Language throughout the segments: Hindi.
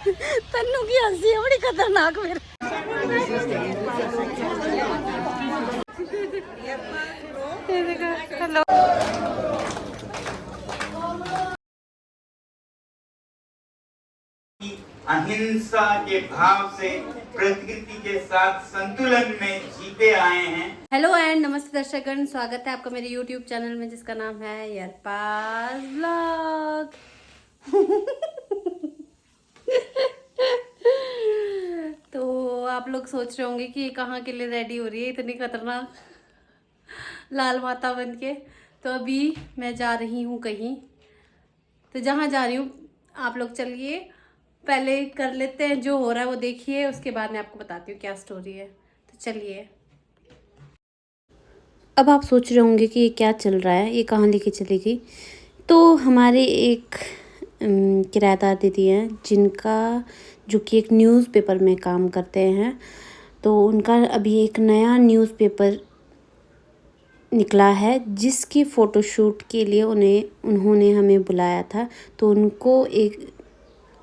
तन्नू की हंसी है बड़ी खतरनाक मेरे। हेलो। अहिंसा के भाव से प्रकृति के साथ संतुलन में जीते आए हैं। हेलो एंड नमस्ते दर्शकगण, स्वागत है आपका मेरे YouTube चैनल में जिसका नाम है यरपाज व्लॉग। तो आप लोग सोच रहे होंगे कि ये कहाँ के लिए रेडी हो रही है इतनी खतरनाक लाल माता बन के। तो अभी मैं जा रही हूँ कहीं, तो जहाँ जा रही हूँ आप लोग चलिए पहले कर लेते हैं, जो हो रहा है वो देखिए, उसके बाद मैं आपको बताती हूँ क्या स्टोरी है। तो चलिए। अब आप सोच रहे होंगे कि ये क्या चल रहा है, ये कहाँ लेके चली गई। तो हमारे एक किराएदार दीदी हैं जिनका जो कि एक न्यूज़पेपर में काम करते हैं, तो उनका अभी एक नया न्यूज़पेपर निकला है जिसकी फ़ोटोशूट के लिए उन्होंने हमें बुलाया था। तो उनको एक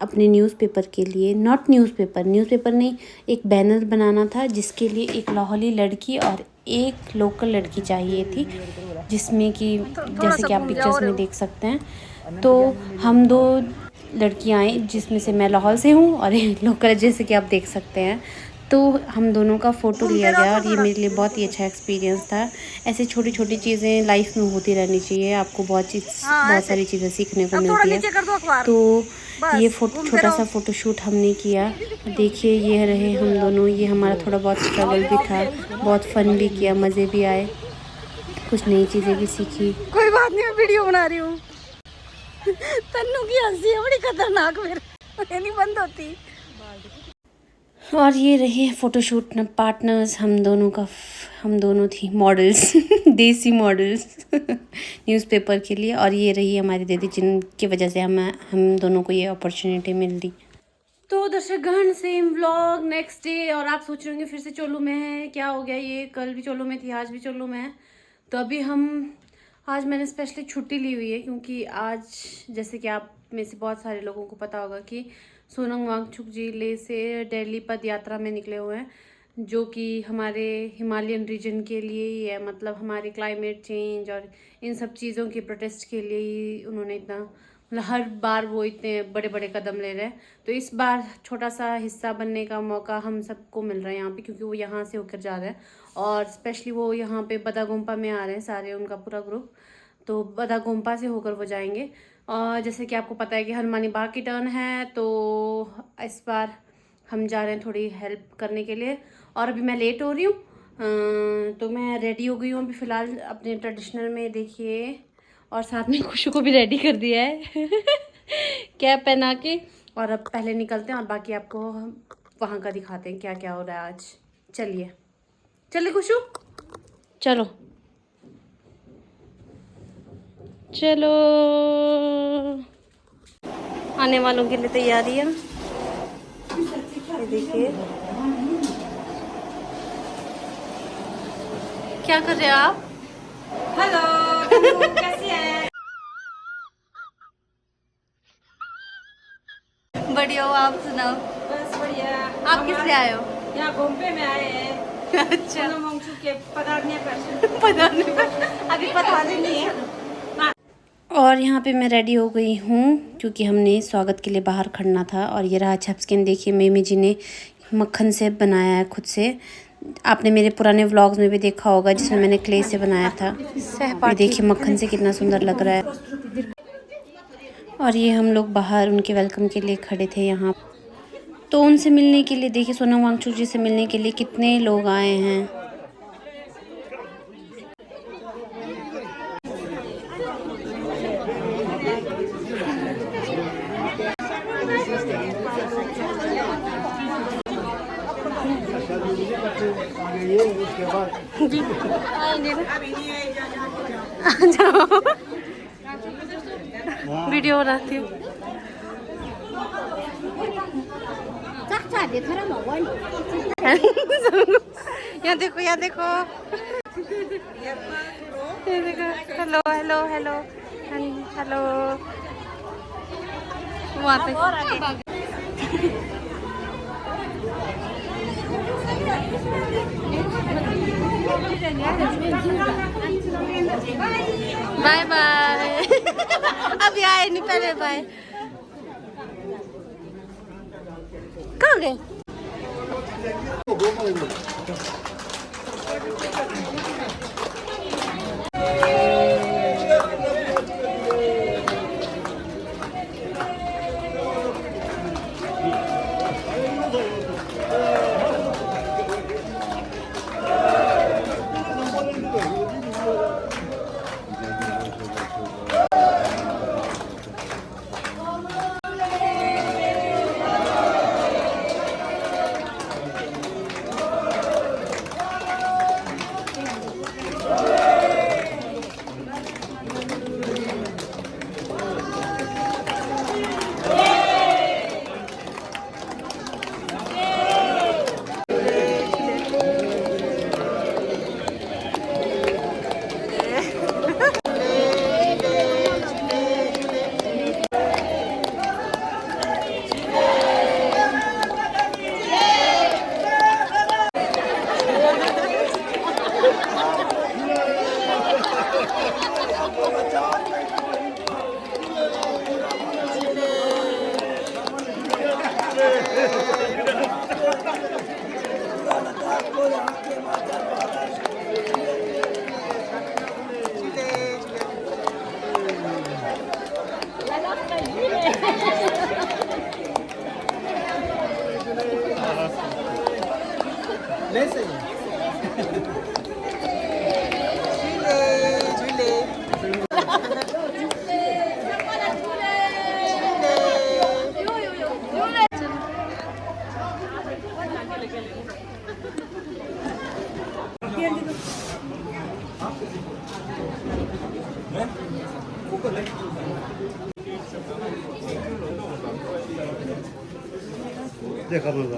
अपने न्यूज़पेपर के लिए न्यूज़पेपर नहीं, एक बैनर बनाना था जिसके लिए एक लाहौली लड़की और एक लोकल लड़की चाहिए थी, जिसमें कि जैसे कि आप पिक्चर्स में देख सकते हैं। तो हम दो लड़कियां आई जिसमें से मैं लाहौल से हूँ और एक लोकल, जैसे कि आप देख सकते हैं। तो हम दोनों का फ़ोटो लिया गया और ये मेरे लिए बहुत ही अच्छा एक्सपीरियंस था। ऐसे छोटी छोटी चीज़ें लाइफ में होती रहनी चाहिए, आपको बहुत सारी चीज़ें सीखने को मिलती है। तो ये छोटा सा फ़ोटोशूट हमने किया। देखिए ये रहे हम दोनों, ये हमारा थोड़ा बहुत स्ट्रगल भी था, बहुत फन भी किया, मज़े भी आए, कुछ नई चीज़ें भी सीखी। कोई बात नहीं, मैं वीडियो बना रही हूँ। तन्नू की हंसी है बड़ी खतरनाक मेरे, नहीं बंद होती। और ये रहे फ़ोटोशूट पार्टनर्स, हम दोनों थी मॉडल्स देसी मॉडल्स न्यूज़पेपर के लिए। और ये रही हमारी दीदी जिनकी वजह से हम दोनों को ये अपॉर्चुनिटी मिल रही। तो दर्शकगण, सेम व्लॉग नेक्स्ट डे। और आप सोच रहे होंगे फिर से चोलू में है, क्या हो गया ये, कल भी चोलू में थी आज भी चोलू में है। तो अभी आज मैंने स्पेशली छुट्टी ली हुई है क्योंकि आज जैसे कि आप में से बहुत सारे लोगों को पता होगा कि सोनम वांगचुक जिले से दिल्ली पद यात्रा में निकले हुए हैं, जो कि हमारे हिमालयन रीजन के लिए ही है, मतलब हमारे क्लाइमेट चेंज और इन सब चीज़ों के प्रोटेस्ट के लिए ही उन्होंने इतना, मतलब हर बार वो इतने बड़े बड़े कदम ले रहे हैं। तो इस बार छोटा सा हिस्सा बनने का मौका हम सबको मिल रहा है यहाँ पे, क्योंकि वो यहाँ से होकर जा रहे हैं और स्पेशली वो यहाँ पे बदागोम्पा में आ रहे हैं सारे, उनका पूरा ग्रुप। तो बदागोम्पा से होकर वो जाएंगे। और जैसे कि आपको पता है कि हनुमानी बाग की टर्न है, तो इस बार हम जा रहे हैं थोड़ी हेल्प करने के लिए। और अभी मैं लेट हो रही हूँ, तो मैं रेडी हो गई हूँ अभी फ़िलहाल अपने ट्रेडिशनल में, देखिए। और साथ में खुशू को भी रेडी कर दिया है कैप पहना के। और अब पहले निकलते हैं और बाकी आपको वहाँ का दिखाते हैं क्या क्या हो रहा है आज। चलिए खुशू, चलो चलो। आने वालों के लिए तैयारी है, ये देखिए। क्या कर रहे हैं आप? हेलो, कैसी हैं? बढ़िया हो, आप सुनाओ। बस बढ़िया। आप किस लिए आए हो? यहाँ घूमने में आए हैं। अच्छा, सोनम वांगचुक के पधारने पर। पधारने पर, अभी पधारने नहीं है। और यहाँ पे मैं रेडी हो गई हूँ क्योंकि हमने स्वागत के लिए बाहर खड़ना था। और ये रहा छपस्किन, देखिए मेमी जी ने मक्खन से बनाया है खुद से। आपने मेरे पुराने व्लॉग्स में भी देखा होगा जिसमें मैंने क्ले से बनाया था। ये देखिए मक्खन से कितना सुंदर लग रहा है। और ये हम लोग बाहर उनके वेलकम के लिए खड़े थे यहाँ। तो उनसे मिलने के लिए, देखिए सोनम वांगचुक जी से मिलने के लिए कितने लोग आए हैं। वीडियो बनाती हूँ। यहाँ देखो, यहाँ देखो, ये देखो। हेलो हेलो हेलो हेलो, वहाँ पे बाय बाय। अभी आए नहीं, पहले बाय। कहाँ गए? देखा बोला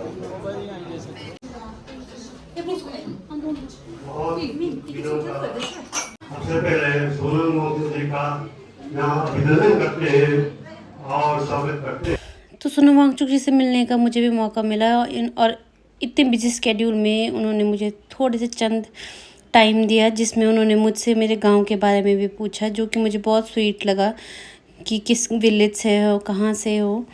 सबसे पहले सोनम मोदी जी का यहाँ अभिनंदन करते हैं और स्वागत करते हैं। तो सोनम वांगचुक जी से मिलने का मुझे भी मौका मिला और इतने बिजी स्केड्यूल में उन्होंने मुझे थोड़े से चंद टाइम दिया, जिसमें उन्होंने मुझसे मेरे गांव के बारे में भी पूछा, जो कि मुझे बहुत स्वीट लगा कि किस विलेज से हो, कहाँ से हो।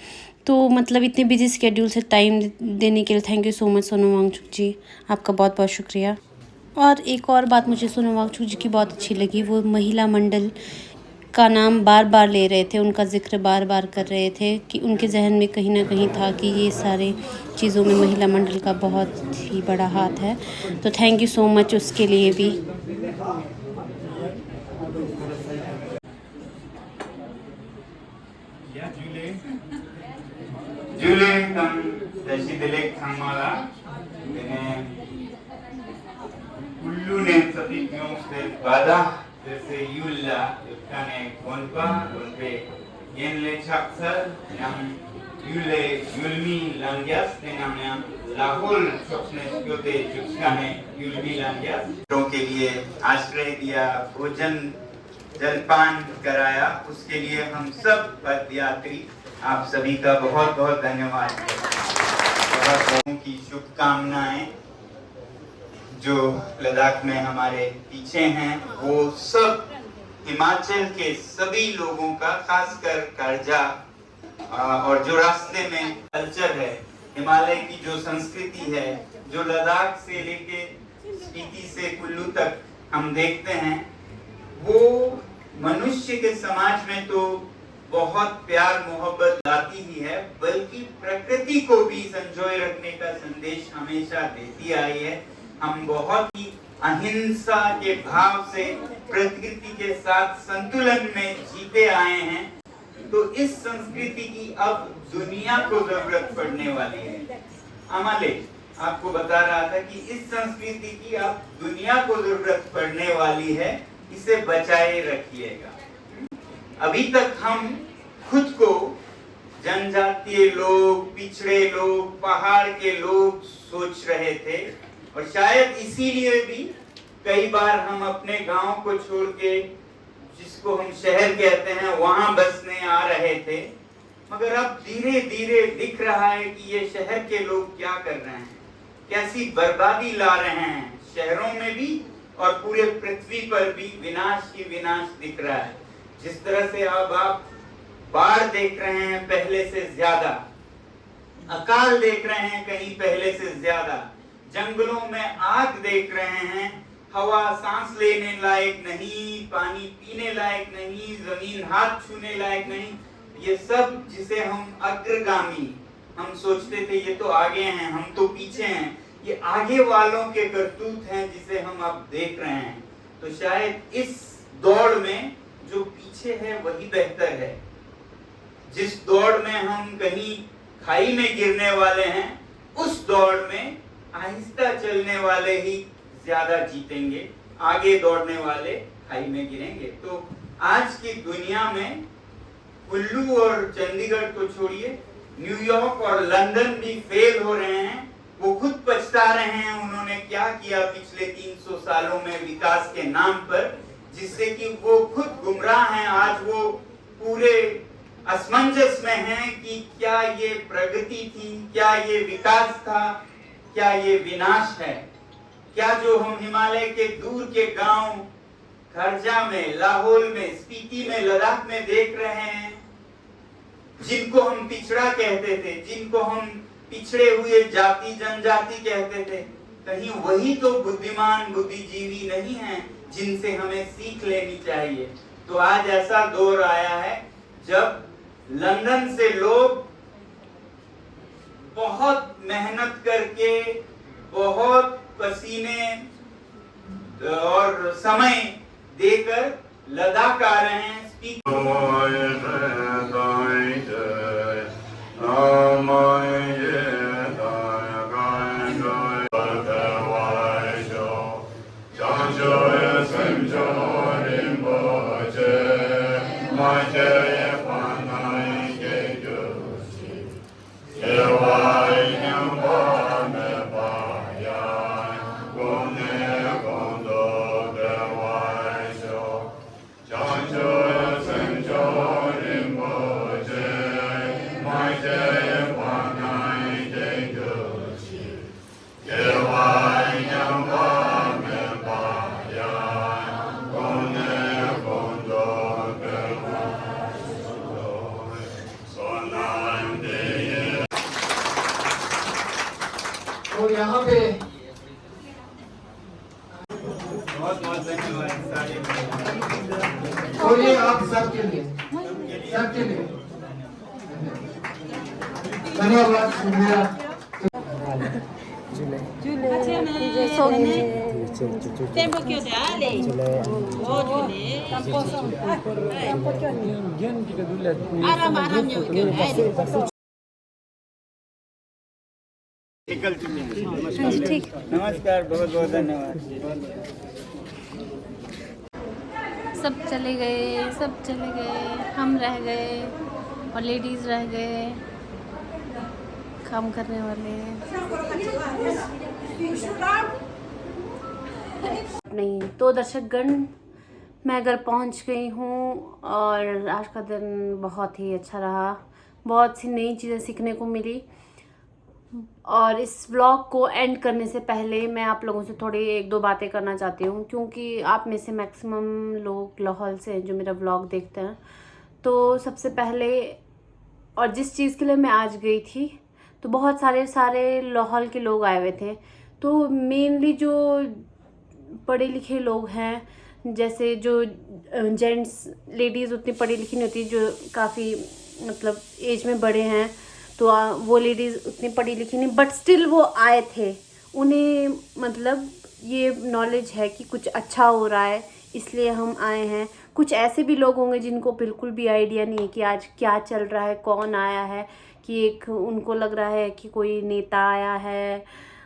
तो मतलब इतने बिजी स्केड्यूल से टाइम देने के लिए thank you so much Sonam Wangchuk ji, आपका बहुत बहुत शुक्रिया। और एक और बात मुझे सोनम वांगचुक जी की बहुत अच्छी लगी, वो महिला मंडल का नाम बार बार ले रहे थे, उनका जिक्र बार बार कर रहे थे कि उनके जहन में कहीं ना कहीं था कि ये सारे चीज़ों में महिला मंडल का बहुत ही बड़ा हाथ है। तो थैंक यू सो मच उसके लिए भी। Julie kan dari delek thamala dengan kullu ne sati nyong se bada जैसे युल्ला इतने कौनपा उनपे येनले चक्सर yang युले युल्मी लंग्यास dengan yang लाहौर चौकने स्क्योते चुस्काने युल्मी लंग्यास लोगों के लिए आश्रय दिया, भोजन जलपान कराया, उसके लिए हम सब पदयात्री आप सभी का बहुत बहुत धन्यवाद। बहुत की शुभकामनाएं जो लद्दाख में हमारे पीछे हैं, वो सब हिमाचल के सभी लोगों का, खासकर करजा और जो रास्ते में कल्चर है, हिमालय की जो संस्कृति है, जो लद्दाख से लेके स्पीति से कुल्लू तक हम देखते हैं, वो मनुष्य के समाज में तो बहुत प्यार मोहब्बत लाती ही है, बल्कि प्रकृति को भी संजोए रखने का संदेश हमेशा देती आई है। हम बहुत ही अहिंसा के भाव से प्रकृति के साथ संतुलन में जीते आए हैं, तो इस संस्कृति की अब दुनिया को जरूरत पड़ने वाली है। अमले आपको बता रहा था कि इस संस्कृति की अब दुनिया को जरूरत पड़ने वाली है, इसे बचाए रखिएगा। अभी तक हम खुद को जनजातीय लोग, पिछड़े लोग, पहाड़ के लोग सोच रहे थे, और शायद इसीलिए भी कई बार हम अपने गांव को छोड़ के, जिसको हम शहर कहते हैं, वहां बसने आ रहे थे। मगर अब धीरे धीरे दिख रहा है कि ये शहर के लोग क्या कर रहे हैं, कैसी बर्बादी ला रहे हैं, शहरों में भी और पूरे पृथ्वी पर भी विनाश ही विनाश दिख रहा है। जिस तरह से अब आप बाढ़ देख रहे हैं पहले से ज्यादा, अकाल देख रहे हैं कहीं पहले से ज्यादा, जंगलों में आग देख रहे हैं, हवा सांस लेने लायक नहीं, पानी पीने लायक नहीं, जमीन हाथ छूने लायक नहीं, ये सब जिसे हम अग्रगामी, हम सोचते थे ये तो आगे हैं, हम तो पीछे हैं, ये आगे वालों के करतूत हैं जिसे हम अब देख रहे हैं। तो शायद इस दौड़ में जो पीछे है वही बेहतर है। जिस दौड़ में हम कहीं खाई में गिरने वाले हैं, उस दौड़ में आहिस्ता चलने वाले ही ज्यादा जीतेंगे, आगे दौड़ने वाले खाई में गिरेंगे। तो आज की दुनिया में कुल्लू और चंडीगढ़ तो छोड़िए, न्यूयॉर्क और लंदन भी फेल हो रहे हैं। वो खुद पछता रहे हैं उन्होंने क्या किया पिछले 300 सालों में विकास के नाम पर, जिससे कि वो खुद गुमराह हैं। आज वो पूरे असमंजस में हैं कि क्या ये प्रगति थी, क्या ये विकास था, क्या ये विनाश है। क्या जो हम हिमालय के दूर के गांव खरजा में, लाहौल में, स्पीति में, लद्दाख में देख रहे हैं, जिनको हम पिछड़ा कहते थे, जिनको हम पिछड़े हुए जाति जनजाति कहते थे, कहीं वही तो बुद्धिमान बुद्धिजीवी नहीं हैं जिनसे हमें सीख लेनी चाहिए। तो आज ऐसा दौर आया है जब लंदन से लोग बहुत मेहनत करके, बहुत पसीने और समय देकर लद्दाख आ रहे हैं। और यहाँ पे बहुत बहुत धन्यवाद सारे। और ये आप सबके लिए, सबके लिए धन्यवाद। शुक्रिया। Tempo che ho dale. निकल चुके हैं। ठीक, नमस्कार, बहुत बहुत धन्यवाद। सब चले गए, हम रह गए और लेडीज़ रह गए, काम करने वाले नहीं। तो दर्शकगण, मैं घर पहुंच गई हूँ और आज का दिन बहुत ही अच्छा रहा। बहुत सी नई चीज़ें सीखने को मिली। और इस व्लॉग को एंड करने से पहले मैं आप लोगों से थोड़ी एक दो बातें करना चाहती हूँ, क्योंकि आप में से मैक्सिमम लोग लाहौल से हैं जो मेरा व्लॉग देखते हैं। तो सबसे पहले, और जिस चीज़ के लिए मैं आज गई थी, तो बहुत सारे लाहौल के लोग आए हुए थे। तो मेनली जो पढ़े लिखे लोग हैं, जैसे जो जेंट्स, लेडीज़ उतनी पढ़ी लिखी नहीं होती, जो काफ़ी मतलब एज में बड़े हैं, तो वो लेडीज़ उतनी पढ़ी लिखी नहीं, बट स्टिल वो आए थे। उन्हें मतलब ये नॉलेज है कि कुछ अच्छा हो रहा है, इसलिए हम आए हैं। कुछ ऐसे भी लोग होंगे जिनको बिल्कुल भी आइडिया नहीं है कि आज क्या चल रहा है, कौन आया है, कि एक उनको लग रहा है कि कोई नेता आया है,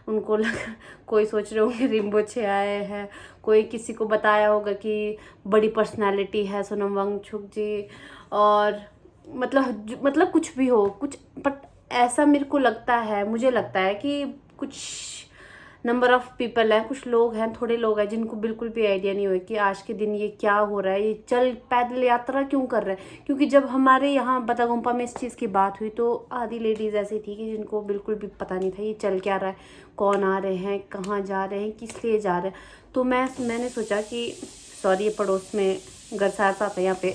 उनको कोई सोच रहे होंगे रिम्पोछे आए हैं, कोई किसी को बताया होगा कि बड़ी पर्सनालिटी है सोनम वांगचुक जी, और मतलब कुछ भी हो कुछ। बट ऐसा मेरे को लगता है, मुझे लगता है कि कुछ नंबर ऑफ़ पीपल हैं, कुछ लोग हैं, थोड़े लोग हैं जिनको बिल्कुल भी आइडिया नहीं हो कि आज के दिन ये क्या हो रहा है, ये चल पैदल यात्रा क्यों कर रहे हैं। क्योंकि जब हमारे यहाँ बतागोम्पा में इस चीज़ की बात हुई तो आधी लेडीज़ ऐसी थी कि जिनको बिल्कुल भी पता नहीं था ये चल क्या रहा है, कौन आ रहे हैं, कहाँ जा रहे हैं, किस लिए जा रहे हैं। तो मैंने सोचा कि सॉरी, ये पड़ोस में घर साथ साथ है, यहाँ पे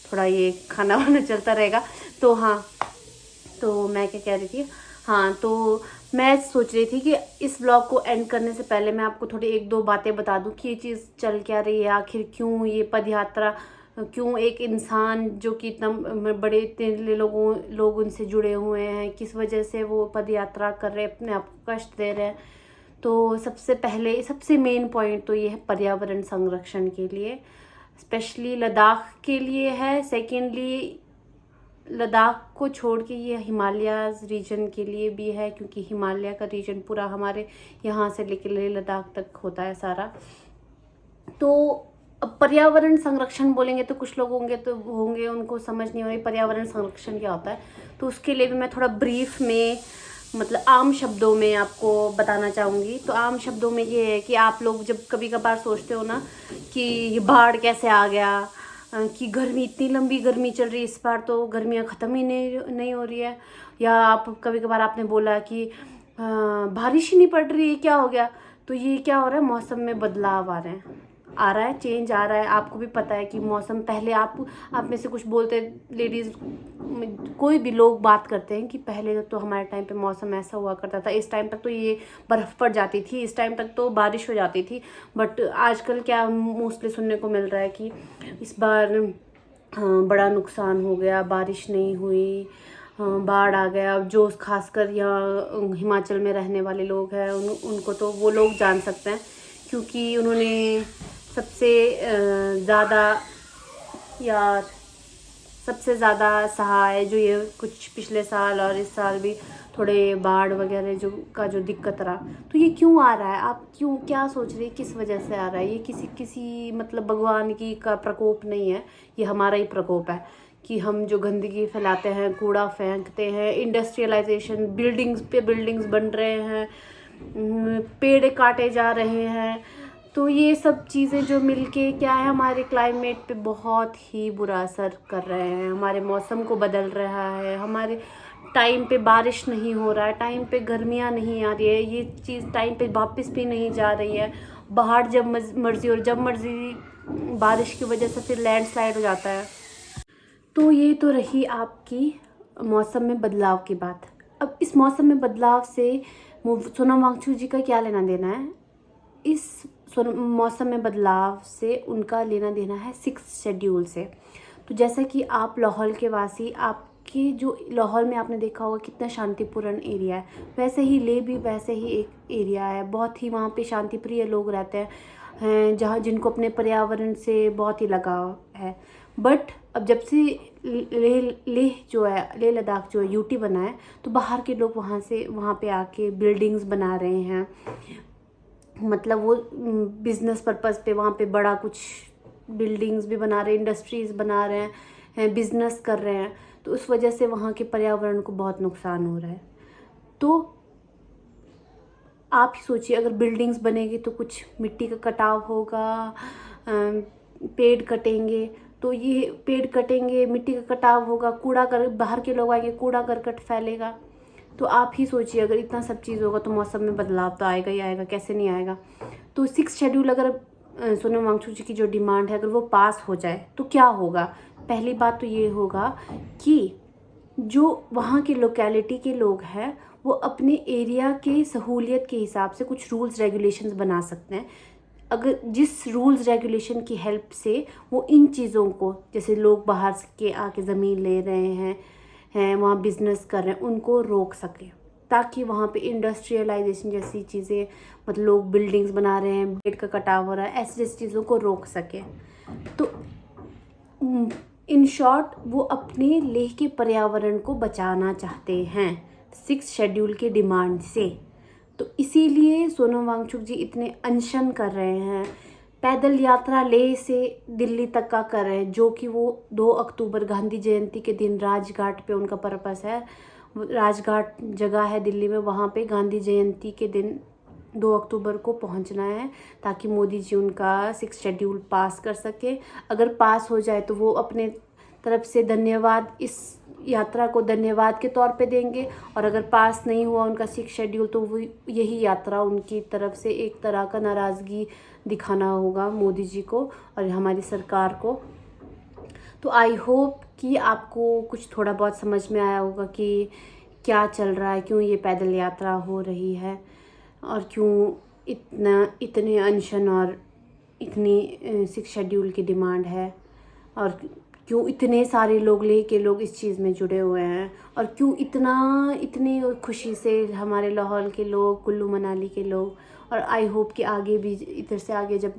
थोड़ा ये खाना वाना चलता रहेगा। तो हाँ, तो मैं क्या कह रही थी, हाँ, तो मैं सोच रही थी कि इस ब्लॉग को एंड करने से पहले मैं आपको थोड़ी 1-2 बातें बता दूं कि ये चीज़ चल क्या रही है, आखिर क्यों ये पद यात्रा, क्यों एक इंसान जो कि इतना बड़े इतने लोग उनसे जुड़े हुए हैं, किस वजह से वो पद यात्रा कर रहे हैं, अपने आप को कष्ट दे रहे हैं। तो सबसे पहले सबसे मेन पॉइंट तो ये है पर्यावरण संरक्षण के लिए, स्पेशली लद्दाख के लिए है। सेकेंडली लद्दाख को छोड़ के ये हिमालयाज़ रीजन के लिए भी है, क्योंकि हिमालय का रीजन पूरा हमारे यहाँ से लेकर लद्दाख तक होता है सारा। तो अब पर्यावरण संरक्षण बोलेंगे तो कुछ लोग होंगे उनको समझ नहीं हो रही पर्यावरण संरक्षण क्या होता है। तो उसके लिए भी मैं थोड़ा ब्रीफ में, मतलब आम शब्दों में आपको बताना चाहूँगी। तो आम शब्दों में ये है कि आप लोग जब कभी कभार सोचते हो ना कि ये बाढ़ कैसे आ गया, कि गर्मी, इतनी लंबी गर्मी चल रही है, इस बार तो गर्मियाँ ख़त्म ही नहीं हो रही है, या आप कभी कभार आपने बोला कि बारिश ही नहीं पड़ रही है, क्या हो गया। तो ये क्या हो रहा है, मौसम में बदलाव आ रहा है, चेंज आ रहा है। आपको भी पता है कि मौसम पहले आप में से कुछ बोलते, लेडीज़ कोई भी लोग बात करते हैं कि पहले तो हमारे टाइम पे मौसम ऐसा हुआ करता था, इस टाइम तक तो ये बर्फ़ पड़ जाती थी, इस टाइम तक तो बारिश हो जाती थी। बट आजकल क्या मोस्टली सुनने को मिल रहा है कि इस बार बड़ा नुकसान हो गया, बारिश नहीं हुई, बाढ़ आ गया। जो खासकर यहाँ हिमाचल में रहने वाले लोग हैं उनको तो वो लोग जान सकते हैं, क्योंकि उन्होंने सबसे ज़्यादा सहा है, जो ये कुछ पिछले साल और इस साल भी थोड़े बाढ़ वगैरह जो दिक्कत रहा। तो ये क्यों आ रहा है, आप क्या सोच रहे हैं, किस वजह से आ रहा है। ये किसी मतलब भगवान का प्रकोप नहीं है, ये हमारा ही प्रकोप है कि हम जो गंदगी फैलाते हैं, कूड़ा फेंकते हैं, इंडस्ट्रियलाइजेशन, बिल्डिंग्स पे बिल्डिंग्स बन रहे हैं, पेड़ काटे जा रहे हैं। तो ये सब चीज़ें जो मिलके क्या है, हमारे क्लाइमेट पे बहुत ही बुरा असर कर रहे हैं, हमारे मौसम को बदल रहा है, हमारे टाइम पे बारिश नहीं हो रहा है, टाइम पे गर्मियाँ नहीं आ रही है, ये चीज़ टाइम पे वापस भी नहीं जा रही है। बाहर जब मर्ज़ी और जब मर्ज़ी बारिश की वजह से फिर लैंडस्लाइड हो जाता है। तो ये तो रही आपकी मौसम में बदलाव की बात। अब इस मौसम में बदलाव से सोनम वांगचुक जी का क्या लेना देना है। इस मौसम में बदलाव से उनका लेना देना है 6th शेड्यूल से। तो जैसा कि आप लाहौल के वासी, आपके जो लाहौल में आपने देखा होगा कितना शांतिपूर्ण एरिया है, वैसे ही ले भी वैसे ही एक एरिया है। बहुत ही वहाँ पे शांति प्रिय लोग रहते हैं, जहाँ जिनको अपने पर्यावरण से बहुत ही लगाव है। बट अब जब से लेह लद्दाख जो है यूटी बना है, तो बाहर के लोग वहाँ पे आके बिल्डिंग्स बना रहे हैं, मतलब वो बिज़नेस पर्पस पे वहाँ पे बड़ा कुछ बिल्डिंग्स भी बना रहे हैं, इंडस्ट्रीज़ बना रहे हैं, बिज़नेस कर रहे हैं। तो उस वजह से वहाँ के पर्यावरण को बहुत नुकसान हो रहा है। तो आप ही सोचिए, अगर बिल्डिंग्स बनेगी तो कुछ मिट्टी का कटाव होगा, पेड़ कटेंगे, तो ये पेड़ कटेंगे, मिट्टी का कटाव होगा, बाहर के लोग आएंगे, कूड़ा करकट फैलेगा। तो आप ही सोचिए, अगर इतना सब चीज़ होगा तो मौसम में बदलाव तो आएगा ही आएगा, कैसे नहीं आएगा। तो 6th शेड्यूल अगर सोनम वांगचुक जी की जो डिमांड है अगर वो पास हो जाए तो क्या होगा। पहली बात तो ये होगा कि जो वहाँ के लोकेलिटी के लोग हैं वो अपने एरिया के सहूलियत के हिसाब से कुछ रूल्स रेगुलेशंस बना सकते हैं। अगर जिस रूल्स रेगुलेशन की हेल्प से वो इन चीज़ों को, जैसे लोग बाहर के आके ज़मीन ले रहे हैं वहाँ बिज़नेस कर रहे हैं, उनको रोक सकें, ताकि वहाँ पे इंडस्ट्रियलाइजेशन जैसी चीज़ें, मतलब लोग बिल्डिंग्स बना रहे हैं, पेड़ का कटाव हो रहा है, ऐसी जैसी चीज़ों को रोक सकें। तो इन शॉर्ट वो अपने लेह के पर्यावरण को बचाना चाहते हैं 6th शेड्यूल के डिमांड से। तो इसीलिए सोनम वांगचुक जी इतने अनशन कर रहे हैं, पैदल यात्रा लेह से दिल्ली तक का कर रहे हैं, जो कि वो 2 अक्टूबर गांधी जयंती के दिन राजघाट पे उनका पर्पस है। राजघाट जगह है दिल्ली में, वहाँ पे गांधी जयंती के दिन 2 अक्टूबर को पहुंचना है, ताकि मोदी जी उनका 6 शेड्यूल पास कर सके। अगर पास हो जाए तो वो अपने तरफ से धन्यवाद, इस यात्रा को धन्यवाद के तौर पे देंगे, और अगर पास नहीं हुआ उनका 6 शेड्यूल तो वो यही यात्रा उनकी तरफ से एक तरह का नाराज़गी दिखाना होगा मोदी जी को और हमारी सरकार को। तो आई होप कि आपको कुछ थोड़ा बहुत समझ में आया होगा कि क्या चल रहा है, क्यों ये पैदल यात्रा हो रही है, और क्यों इतने अनशन और इतनी 6 शेड्यूल की डिमांड है, और क्यों इतने सारे लोग इस चीज़ में जुड़े हुए हैं, और क्यों इतनी खुशी से हमारे लाहौल के लोग, कुल्लू मनाली के लोग, और आई होप कि आगे भी इधर से आगे जब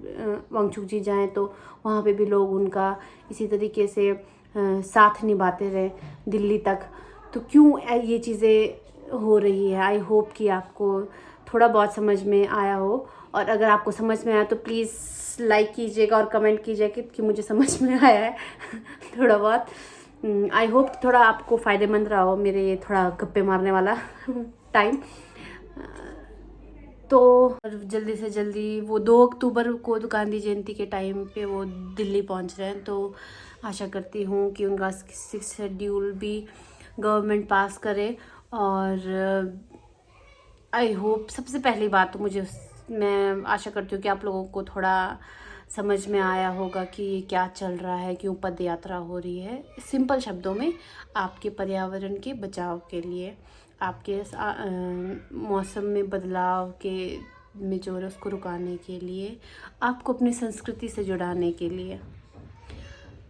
वांगचुक जी जाएं तो वहाँ पे भी लोग उनका इसी तरीके से साथ निभाते रहे दिल्ली तक। तो क्यों ये चीज़ें हो रही है, आई होप कि आपको थोड़ा बहुत समझ में आया हो, और अगर आपको समझ में आया तो प्लीज़ लाइक कीजिएगा और कमेंट कीजिएगा कि मुझे समझ में आया है थोड़ा बहुत। आई होप थोड़ा आपको फ़ायदेमंद रहा हो मेरे ये थोड़ा गप्पे मारने वाला टाइम। तो जल्दी से जल्दी वो 2 अक्टूबर को गांधी जयंती के टाइम पे वो दिल्ली पहुंच रहे हैं, तो आशा करती हूँ कि उनका 6 शेड्यूल भी गवर्नमेंट पास करे। और आई होप सबसे पहली बात तो मैं आशा करती हूँ कि आप लोगों को थोड़ा समझ में आया होगा कि ये क्या चल रहा है, क्यों पद यात्रा हो रही है। सिंपल शब्दों में आपके पर्यावरण के बचाव के लिए, आपके मौसम में बदलाव में जो है उसको रुकाने के लिए, आपको अपनी संस्कृति से जुड़ाने के लिए।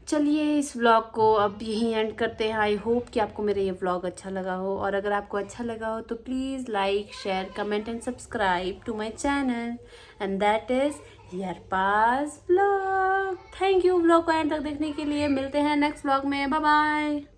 चलिए इस व्लॉग को अब यहीं एंड करते हैं। आई होप कि आपको मेरा ये व्लॉग अच्छा लगा हो, और अगर आपको अच्छा लगा हो तो please like, share, comment and subscribe to my channel, and that is यरपाज व्लॉग। थैंक यू व्लॉग को एंड तक देखने के लिए। मिलते हैं नेक्स्ट व्लॉग में। Bye bye.